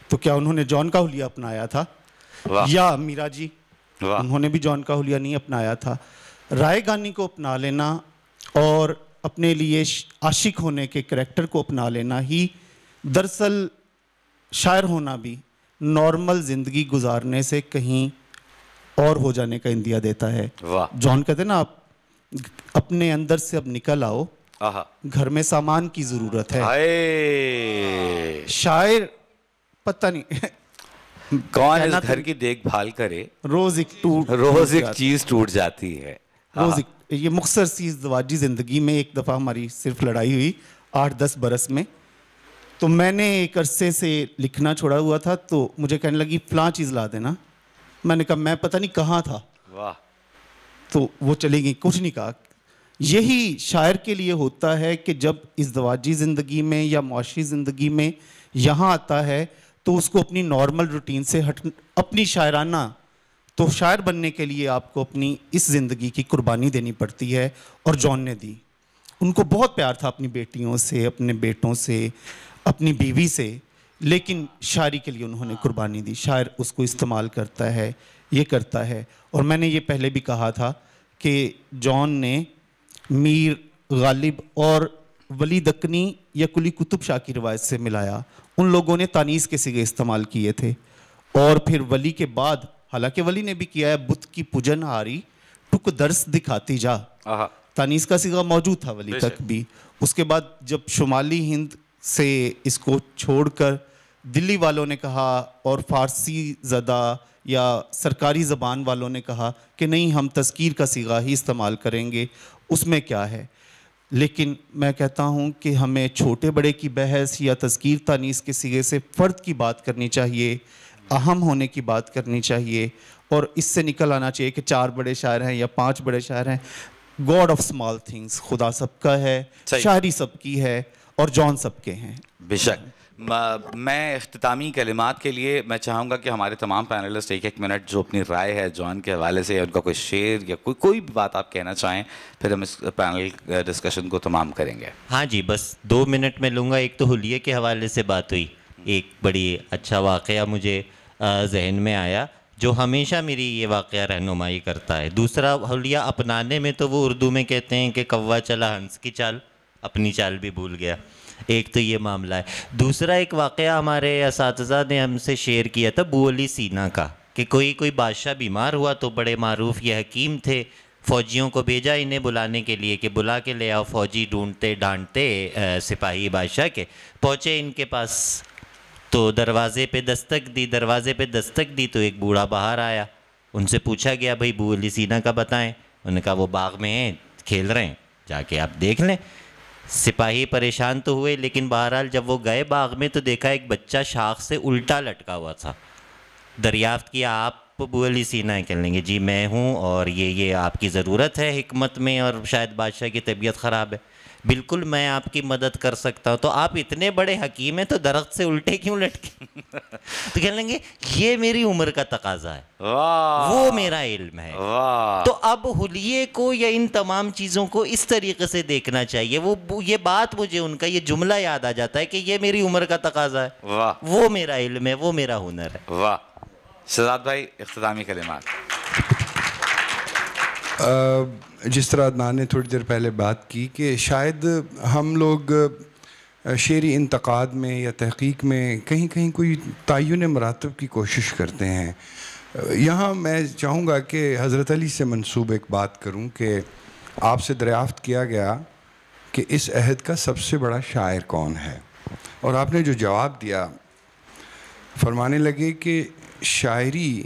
Speaker 4: تو کیا انہوں نے جان کا حلیہ اپنایا تھا؟ یا میرا جی, انہوں نے بھی جان کا حلیہ نہیں اپنایا تھا. رائے گانی کو اپنا لینا اور اپنے لیے عاشق ہونے کے کریکٹر کو اپنا لینا ہی دراصل شاعر ہونا بھی نارمل زندگی گزارنے سے کہیں اور ہو جانے کا اندیا دیتا ہے. جان کہتے ہیں نا, آپ اپنے اندر سے اب نکل آؤ, گھر میں سامان کی ضرورت ہے. شاعر پتہ نہیں
Speaker 1: کون اس گھر کی دیکھ بھال کرے, روز ایک چیز ٹوٹ جاتی ہے.
Speaker 4: روز یہ مختصر سی ازدواجی زندگی میں ایک دفعہ ہماری صرف لڑائی ہوئی 8-10 برس میں. تو میں نے ایک عرصے سے لکھنا چھوڑا ہوا تھا, تو مجھے کہنے لگی فلاں چیز لا دینا. میں نے کہا میں پتہ نہیں کہاں تھا. تو وہ چلی گئی, کچھ نہیں کہا. یہی شاعر کے لیے ہوتا ہے کہ جب ازدواجی زندگی میں یا معاشی زندگی میں یہاں آتا ہے تو اس کو اپنی نارمل روٹین سے اپنی شاعرانہ, تو شاعر بننے کے لیے آپ کو اپنی اس زندگی کی قربانی دینی پڑتی ہے. اور جان نے دی. ان کو بہت پیار تھا اپنی بیٹیوں سے, اپنے بیٹوں سے, اپنی بیوی سے, لیکن شاعری کے لیے انہوں نے قربانی دی. شاعر اس کو استعمال کرتا ہے, یہ کرتا ہے. اور میں نے یہ پہلے بھی کہا تھا کہ جان نے میر غالب اور ولی دکنی یا کلی کتب شاہ کی روایت سے ملایا. ان لوگوں نے تانیث کے صیغے استعمال کیے تھے. اور پھر ولی کے بعد, حالانکہ ولی نے بھی کیا ہے, بت کی پجن ہاری ٹک درس دکھاتی جا, تانیث کا صیغہ موجود تھا ولی تک بھی. اس کے بعد جب شمالی ہند سے اس کو چھوڑ کر دلی والوں نے کہا اور فارسی زدہ یا سرکاری زبان والوں نے کہا کہ نہیں ہم تذکیر کا صیغہ ہی استعمال کریں گے, اس میں کیا ہے. لیکن میں کہتا ہوں کہ ہمیں چھوٹے بڑے کی بحث یا تذکیر تانیث کے صیغے سے فرد کی بات کرنی چاہیے, اہم ہونے کی بات کرنی چاہیے, اور اس سے نکل آنا چاہیے کہ 4 بڑے شاعر ہیں یا 5 بڑے شاعر ہیں. گاڈ آف اسمال تھنگس, خدا سب کا ہے, شاعری سب کی ہے, اور جان سب کے ہیں.
Speaker 1: بے شک. میں اختتامی کلمات کے لیے میں چاہوں گا کہ ہمارے تمام پینلسٹ 1 منٹ جو اپنی رائے ہے جان کے حوالے سے, ان کا کوئی شعر یا کوئی بھی بات آپ کہنا چاہیں, پھر ہم اس پینل ڈسکشن کو تمام کریں گے.
Speaker 2: ہاں جی, بس 2 منٹ میں لوں گا. ایک تو حلیے کے حوالے سے بات ہوئی, ایک بڑی اچھا واقعہ مجھے ذہن میں آیا جو ہمیشہ میری یہ واقعہ رہنمائی کرتا ہے. دوسرا حلیہ اپنانے میں تو وہ اردو میں کہتے ہیں کہ کوا چلا ہنس کی چال, اپنی چال بھی بھول گیا. ایک تو یہ معاملہ ہے. دوسرا ایک واقعہ ہمارے اساتذہ نے ہم سے شیئر کیا تھا ابو علی سینا کا, کہ کوئی بادشاہ بیمار ہوا تو بڑے معروف یہ حکیم تھے, فوجیوں کو بھیجا انہیں بلانے کے لیے کہ بلا کے لے آؤ. فوجی ڈھونڈتے ڈھانٹتے سپاہی بادشاہ کے پہنچے ان کے پاس, تو دروازے پہ دستک دی تو ایک بوڑھا باہر آیا. ان سے پوچھا گیا بھائی ابو علی سینا کا بتائیں. انہوں نے کہا وہ باغ میں ہیں, کھیل رہے ہیں, جا کے آپ دیکھ لیں. سپاہی پریشان تو ہوئے, لیکن بہرحال جب وہ گئے باغ میں تو دیکھا ایک بچہ شاخ سے الٹا لٹکا ہوا تھا. دریافت کیا آپ ابو علی سینا ہیں؟ کہنے لگے جی میں ہوں, اور یہ آپ کی ضرورت ہے حکمت میں, اور شاید بادشاہ کی طبیعت خراب ہے. بالکل میں آپ کی مدد کر سکتا ہوں. تو آپ اتنے بڑے حکیم ہیں تو درخت سے الٹے کیوں لٹکے؟ تو کہنے لگے یہ میری عمر کا تقاضا ہے, وہ میرا علم ہے. تو اب حلیے کو یا ان تمام چیزوں کو اس طریقے سے دیکھنا چاہیے. یہ بات مجھے ان کا یہ جملہ یاد آ جاتا ہے کہ یہ میری عمر کا تقاضا ہے, وہ میرا علم ہے, وہ میرا ہنر ہے.
Speaker 1: واہ. شہزاد بھائی اختتامی کلمات.
Speaker 3: جس طرح عدنان نے تھوڑی دیر پہلے بات کی کہ شاید ہم لوگ شعری انتقاد میں یا تحقیق میں کہیں کوئی تعین مراتب کی کوشش کرتے ہیں. یہاں میں چاہوں گا کہ حضرت علی سے منسوب ایک بات کروں کہ آپ سے دریافت کیا گیا کہ اس عہد کا سب سے بڑا شاعر کون ہے, اور آپ نے جو جواب دیا فرمانے لگے کہ شاعری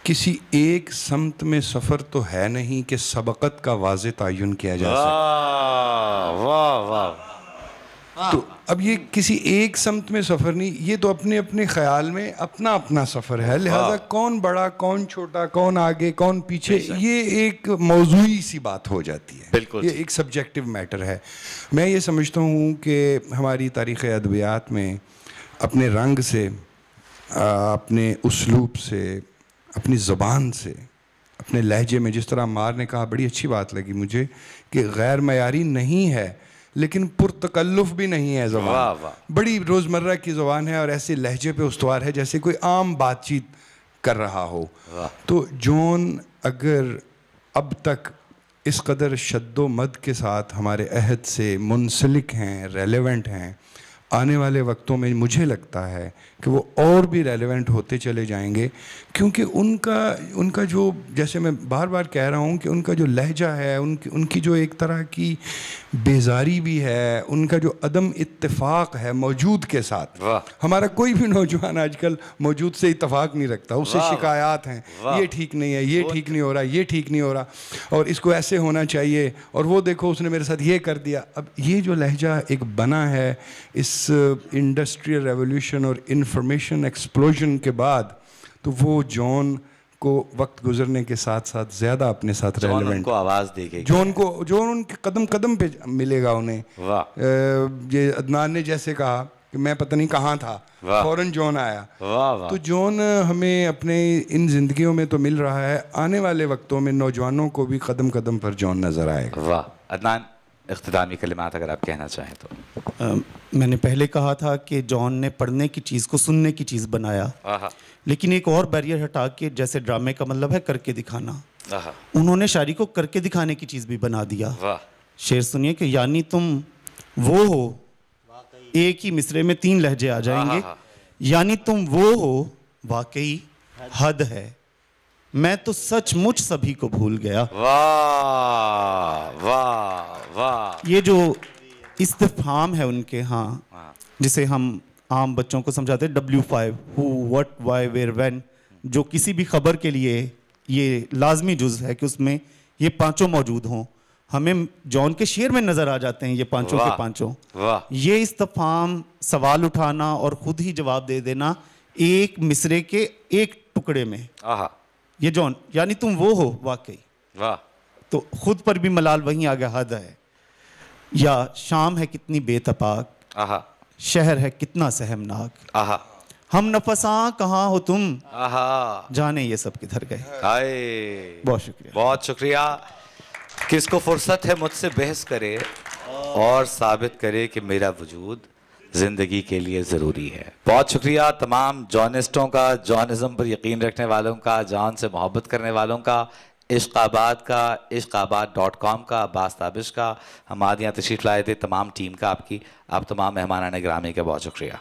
Speaker 3: کسی ایک سمت میں سفر تو ہے نہیں کہ سبقت کا واضح تعین کیا جا سکے.
Speaker 1: واہ واہ.
Speaker 3: تو اب یہ کسی ایک سمت میں سفر نہیں, یہ تو اپنے اپنے خیال میں اپنا اپنا سفر ہے, لہذا کون بڑا کون چھوٹا, کون آگے کون پیچھے, یہ ایک موضوعی سی بات ہو جاتی ہے,
Speaker 1: بالکل
Speaker 3: یہ ایک سبجیکٹو میٹر ہے. میں یہ سمجھتا ہوں کہ ہماری تاریخ ادبیات میں اپنے رنگ سے, اپنے اسلوب سے, اپنی زبان سے, اپنے لہجے میں, جس طرح عمار نے کہا بڑی اچھی بات لگی مجھے کہ غیر معیاری نہیں ہے لیکن پرتکلف بھی نہیں ہے زبان, بڑی روزمرہ کی زبان ہے اور ایسے لہجے پہ استوار ہے جیسے کوئی عام بات چیت کر رہا ہو. تو جون اگر اب تک اس قدر شد و مد کے ساتھ ہمارے عہد سے منسلک ہیں, ریلیونٹ ہیں, آنے والے وقتوں میں مجھے لگتا ہے کہ وہ اور بھی ریلیونٹ ہوتے چلے جائیں گے, کیونکہ ان کا جو, جیسے میں بار بار کہہ رہا ہوں کہ ان کا جو لہجہ ہے, ان کی جو ایک طرح کی بیزاری بھی ہے, ان کا جو عدم اتفاق ہے موجود کے ساتھ. ہمارا کوئی بھی نوجوان آج کل موجود سے اتفاق نہیں رکھتا, اس سے شکایات ہیں, یہ ٹھیک نہیں ہے, یہ ٹھیک نہیں ہو رہا, یہ ٹھیک نہیں ہو رہا, اور اس کو ایسے ہونا چاہیے, اور وہ دیکھو اس نے میرے ساتھ یہ کر دیا. اب یہ جو لہجہ ایک بنا ہے اس انڈسٹریل ریولیوشن اور انفارمیشن ایکسپلوژن کے بعد, تو وہ جون کو وقت گزرنے کے ساتھ ساتھ زیادہ اپنے ساتھ ریلیونٹ,
Speaker 1: کو آواز دے گی,
Speaker 3: جون ان کے قدم قدم پہ ملے گا انہیں. یہ عدنان نے جیسے کہا کہ میں پتہ نہیں کہاں تھا, فوراً جون آیا. تو جون ہمیں اپنے ان زندگیوں میں تو مل رہا ہے, آنے والے وقتوں میں نوجوانوں کو بھی قدم قدم پر جون نظر آئے گا.
Speaker 1: واہ. عدنان, اختتامی کلمات اگر آپ کہنا چاہیں تو.
Speaker 4: میں نے پہلے کہا تھا کہ جون نے پڑھنے کی چیز کو سننے کی چیز بنایا, لیکن ایک اور بیریئر ہٹا کے, جیسے ڈرامے کا مطلب ہے کر کے دکھانا, انہوں نے شاعری کو کر کے دکھانے کی چیز بھی بنا دیا. شعر سنیے کہ یعنی تم وہ ہو, ایک ہی مصرے میں 3 لہجے آ جائیں گے. یعنی تم وہ ہو واقعی حد ہے, میں تو سچ مچ سبھی کو بھول گیا.
Speaker 1: واہ واہ واہ.
Speaker 4: یہ جو استفہام ہے ان کے ہاں, جسے ہم عام بچوں کو سمجھاتے ہیں W5 who what why where when, جو کسی بھی خبر کے لیے یہ لازمی جز ہے کہ اس میں یہ 5 موجود ہوں. ہمیں جون کے شعر میں نظر آ جاتے ہیں یہ 5 کے 5. یہ استفہام, سوال اٹھانا اور خود ہی جواب دے دینا ایک مصرے کے ایک ٹکڑے میں, یہ جون یعنی تم وہ ہو واقعی. تو خود پر بھی ملال وہیں آگے حد ہے. یا شام ہے کتنی بے تپاک, شہر ہے کتنا سہمناک, ہم نفساں کہاں ہو تم, جانے یہ سب کدھر گئے. بہت شکریہ.
Speaker 1: بہت شکریہ. کس کو فرصت ہے مجھ سے بحث کرے اور ثابت کرے کہ میرا وجود زندگی کے لیے ضروری ہے. بہت شکریہ تمام جونسٹوں کا, جونزم پر یقین رکھنے والوں کا, جان سے محبت کرنے والوں کا, عشق آباد کا, عشقاباد.com کا, عباس تابش کا, ہمارے یہاں تشریف لائے تھے تمام ٹیم کا, آپ تمام مہمانان گرامی کا بہت شکریہ.